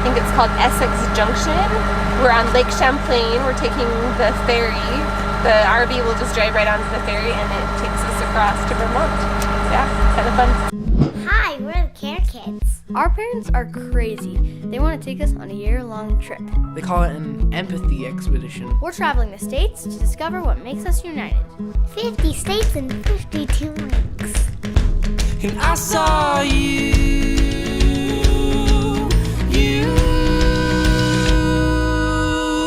think it's called Essex Junction. We're on Lake Champlain. We're taking the ferry. The RV will just drive right onto the ferry and it takes us across to Vermont. Yeah, kind of fun. Hi, we're the Care Kids. Our parents are crazy. They want to take us on a year-long trip. They call it an empathy expedition. We're traveling the states to discover what makes us united. 50 states and 52 weeks. And I saw you,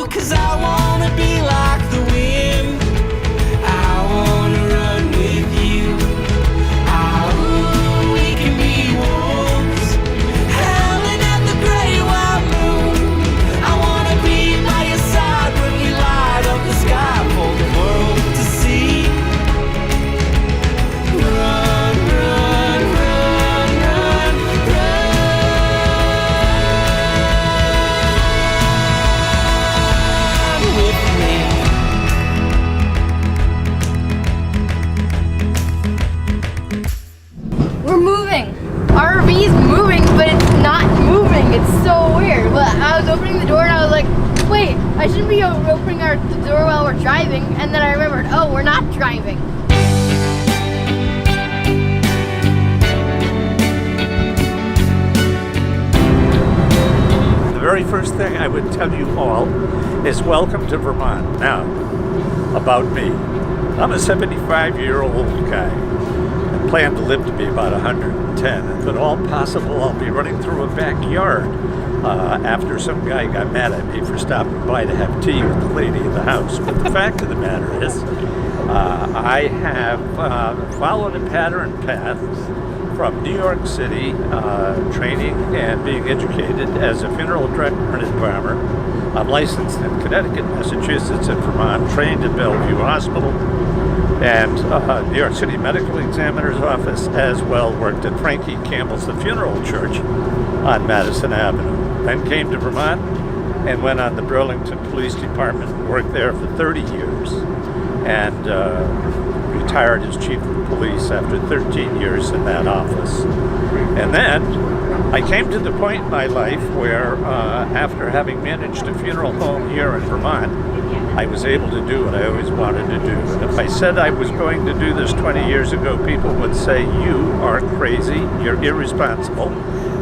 'cause I wanna be like the wind. I wanna run with you. Oh, we can be wolves, howling at the great white moon. I wanna be by your side when we light up the sky for the world to see. Run, run, run, run, run with me. We're moving. Our RV's moving, but it's not moving. It's so weird. But I was opening the door and I was like, wait, I shouldn't be opening the door while we're driving. And then I remembered, oh, we're not driving. The very first thing I would tell you all is welcome to Vermont. Now, about me. I'm a 75-year-old guy. I plan to live to be about 110. If at all possible, I'll be running through a backyard after some guy got mad at me for stopping by to have tea with the lady in the house. But the fact of the matter is, I have followed a pattern path from New York City, training and being educated as a funeral director and embalmer. I'm licensed in Connecticut, Massachusetts, and Vermont, trained at Bellevue Hospital and New York City Medical Examiner's Office, as well worked at Frankie Campbell's The Funeral Church on Madison Avenue. Then came to Vermont and went on the Burlington Police Department, worked there for 30 years, and retired as chief of police after 13 years in that office. And then I came to the point in my life where after having managed a funeral home here in Vermont, I was able to do what I always wanted to do. And if I said I was going to do this 20 years ago, people would say, you are crazy, you're irresponsible,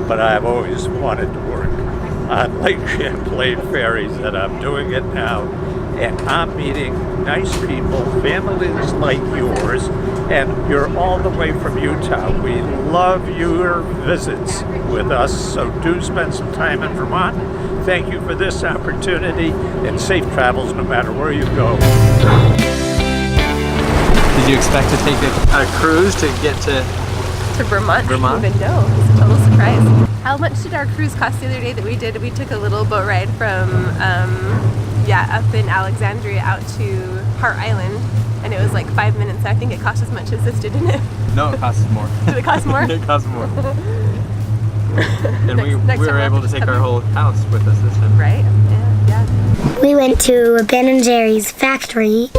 but I've always wanted to work on Lake Champlain ferries, and I'm doing it now. And I'm meeting nice people, families like yours, and you're all the way from Utah. We love your visits with us, so do spend some time in Vermont. Thank you for this opportunity, and safe travels no matter where you go. Did you expect to take a cruise to get to Vermont? Vermont? I didn't even know. It's a total surprise. How much did our cruise cost the other day that we did? We took a little boat ride from up in Alexandria out to Hart Island, and it was like 5 minutes. I think it cost as much as this did, didn't it? No, it costs more. Did it cost more? It costs more. And we Next were time able to take our whole house with us this time. Right? Yeah. We went to Ben & Jerry's factory.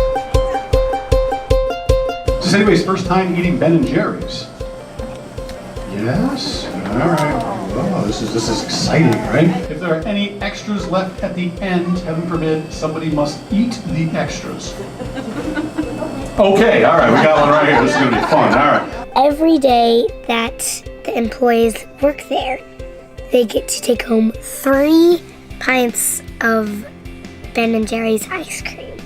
Is this anybody's first time eating Ben & Jerry's? Yes? All right. Wow, this is exciting, right? If there are any extras left at the end, heaven forbid, somebody must eat the extras. Okay, all right, we got one right here. This is going to be fun. All right. Every day that the employees work there, they get to take home 3 pints of Ben & Jerry's ice cream.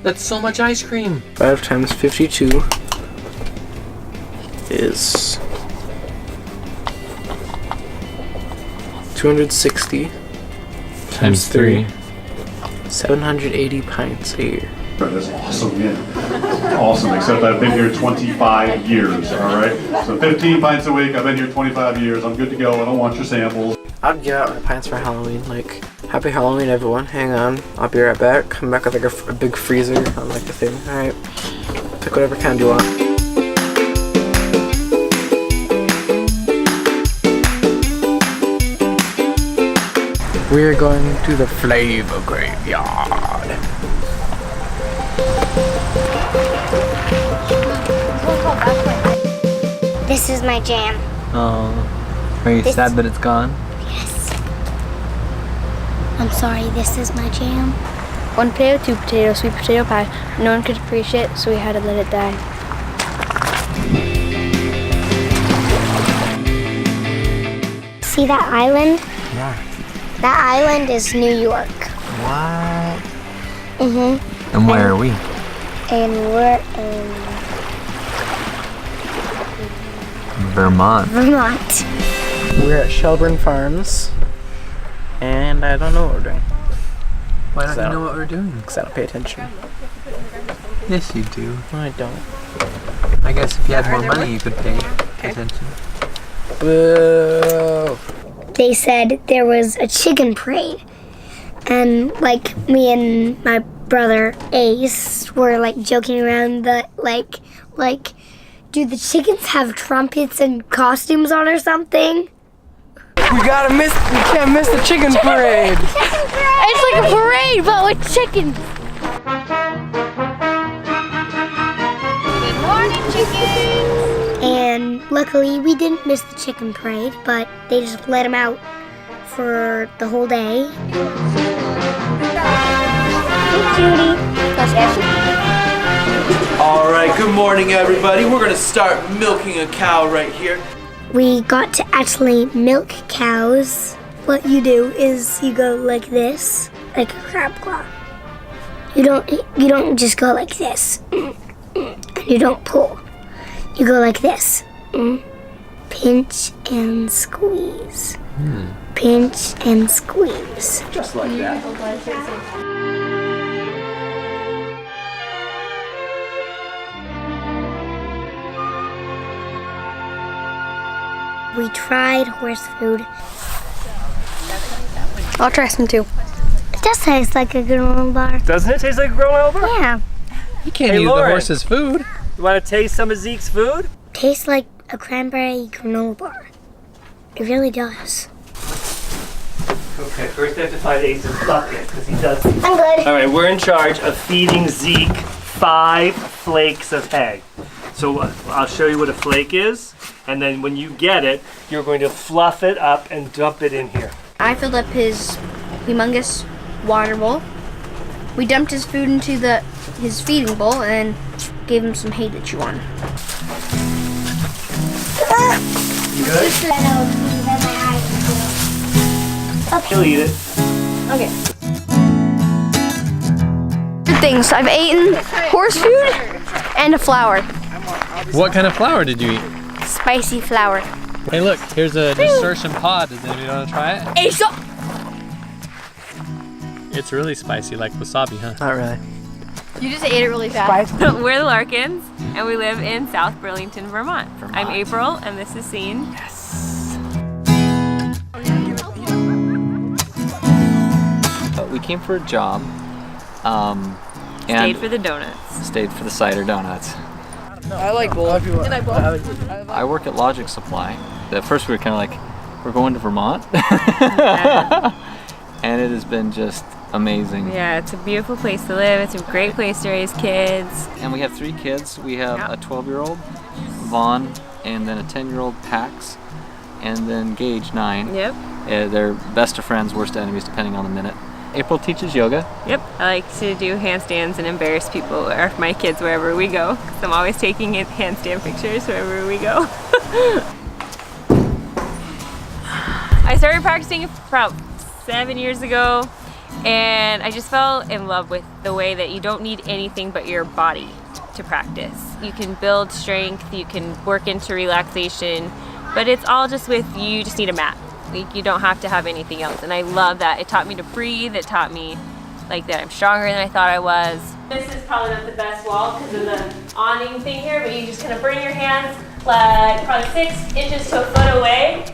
That's so much ice cream. 5 times 52 is 260 times 3. 780 pints a year. That's awesome, man. Awesome, except I've been here 25 years, all right? So 15 pints a week, I've been here 25 years, I'm good to go, I don't want your samples. I'd get out my pints for Halloween, like, happy Halloween everyone, hang on, I'll be right back, come back with like a big freezer on like the thing, alright, pick whatever kind you want. We're going to the Flavor Graveyard. This is my jam. Oh, are you sad that it's gone? Yes. I'm sorry, this is my jam. 1 potato, 2 potato, sweet potato pie. No one could appreciate it, so we had to let it die. See that island? Yeah. That island is New York. What? Mm-hmm. And where are we? And we're in Vermont. Vermont. We're at Shelburne Farms, and I don't know what we're doing. Why don't you know what we're doing? Because I don't pay attention. Yes, you do. No, I don't. I guess if you had more money, you could pay attention. Boo! They said there was a chicken parade, and like me and my brother Ace were like joking around that like do the chickens have trumpets and costumes on or something? We can't miss the chicken parade! It's like a parade, but with chickens. Good morning, chickens. And luckily we didn't miss the chicken parade, but they just let them out for the whole day. Hey, Judy. That's Ashley. All right, good morning, everybody. We're gonna start milking a cow right here. We got to actually milk cows. What you do is you go like this, like a crab claw. You don't just go like this, and you don't pull. You go like this, pinch and squeeze, pinch and squeeze. Just like that. We tried horse food. I'll try some too. It does taste like a granola bar. Doesn't it taste like a granola bar? Yeah, You can't Hey, eat Lauren. the horse's food. You want to taste some of Zeke's food? tastes like a cranberry granola bar. It really does. Okay, first I have to find Ace's bucket because he does. I'm good. All right, we're in charge of feeding Zeke 5 flakes of hay. So I'll show you what a flake is, and then when you get it, you're going to fluff it up and dump it in here. I filled up his humongous water bowl. We dumped his food into his feeding bowl and gave him some hay to chew on. You good? He'll eat it. Okay. Good things. I've eaten horse food and a flour. What kind of flour did you eat? Spicy flour. Hey, look, here's a nasturtium pod. Does anybody want to try it? Ace up! It's really spicy, like wasabi, huh? Not really. You just ate it really fast. We're the Larkins, and we live in South Burlington, Vermont. I'm April, and this is Scene. We came for a job. Stayed And for the donuts. stayed for the cider donuts. I like both. I work at Logic Supply. At first we were kind of like, we're going to Vermont. And it has been just amazing. Yeah, it's a beautiful place to live. It's a great place to raise kids. And we have 3 kids. We have a 12-year-old, Vaughn, and then a 10-year-old, Pax, and then Gage, 9. Yep. They're best of friends, worst enemies, depending on the minute. April teaches yoga. Yep. I like to do handstands and embarrass people or my kids wherever we go. 'Cause I'm always taking handstand pictures wherever we go. I started practicing about 7 years ago, and I just fell in love with the way that you don't need anything but your body to practice. You can build strength, you can work into relaxation, but it's all just with you just need a mat. Like, you don't have to have anything else, and I love that. It taught me to breathe. It taught me like that I'm stronger than I thought I was. This is probably not the best wall because of the awning thing here, but you just kind of bring your hands like probably 6 inches to a foot away,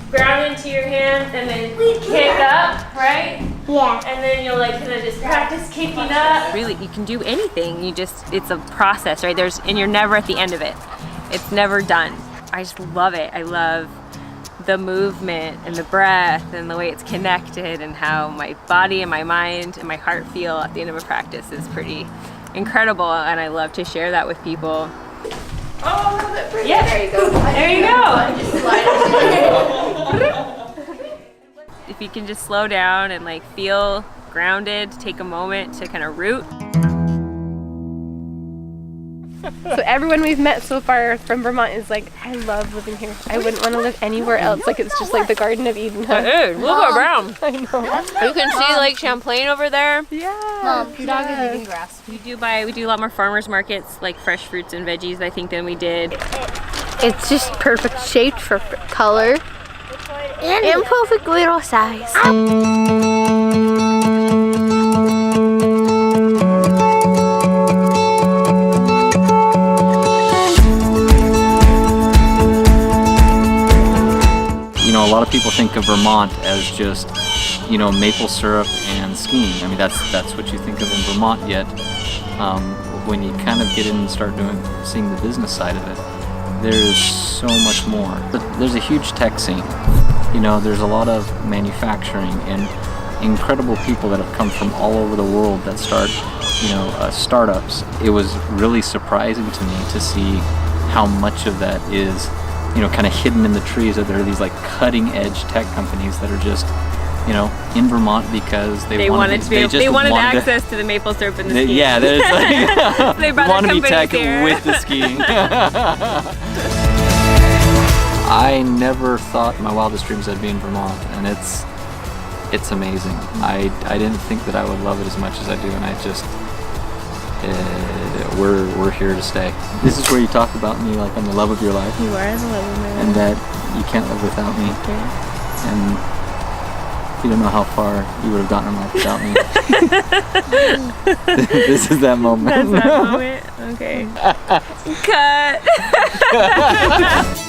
ground into your hands, and then kick up, right? Yeah. And then you'll like kind of just practice kicking up. Really, you can do anything. It's a process, right? And you're never at the end of it. It's never done. I just love it. I love the movement and the breath and the way it's connected and how my body and my mind and my heart feel at the end of a practice is pretty incredible, and I love to share that with people. Oh, that's pretty. Yeah, there you go. There you go. if you can just slow down and like feel grounded, take a moment to kind of root. So everyone we've met so far from Vermont is like, I love living here. I wouldn't want to live anywhere else. Like it's just like the Garden of Eden. Huh? It is. Look at brown. I know. You can see Lake Champlain over there. Yeah. Mom, your dog is eating grass. We do a lot more farmers markets, like fresh fruits and veggies, I think, than we did. It's just perfect shaped for color and perfect little size. You know, a lot of people think of Vermont as just, you know, maple syrup and skiing. I mean, that's what you think of in Vermont, yet when you kind of get in and start seeing the business side of it, there's so much more. But there's a huge tech scene. You know, there's a lot of manufacturing and incredible people that have come from all over the world that start, you know, startups. It was really surprising to me to see how much of that is, you know, kind of hidden in the trees, that there are these like cutting edge tech companies that are just, you know, in Vermont because they wanted access to the maple syrup and the skiing. Yeah, there's like, they brought want to be tech here. with the skiing. I never thought in my wildest dreams I'd be in Vermont, and it's amazing. I didn't think that I would love it as much as I do, and I just we're here to stay. This is where you talk about me like I'm the love of your life. You are the love of my life. And that you can't live without me. Okay. And you don't know how far you would have gotten in life without me. This is that moment. That's that moment? Okay. Cut!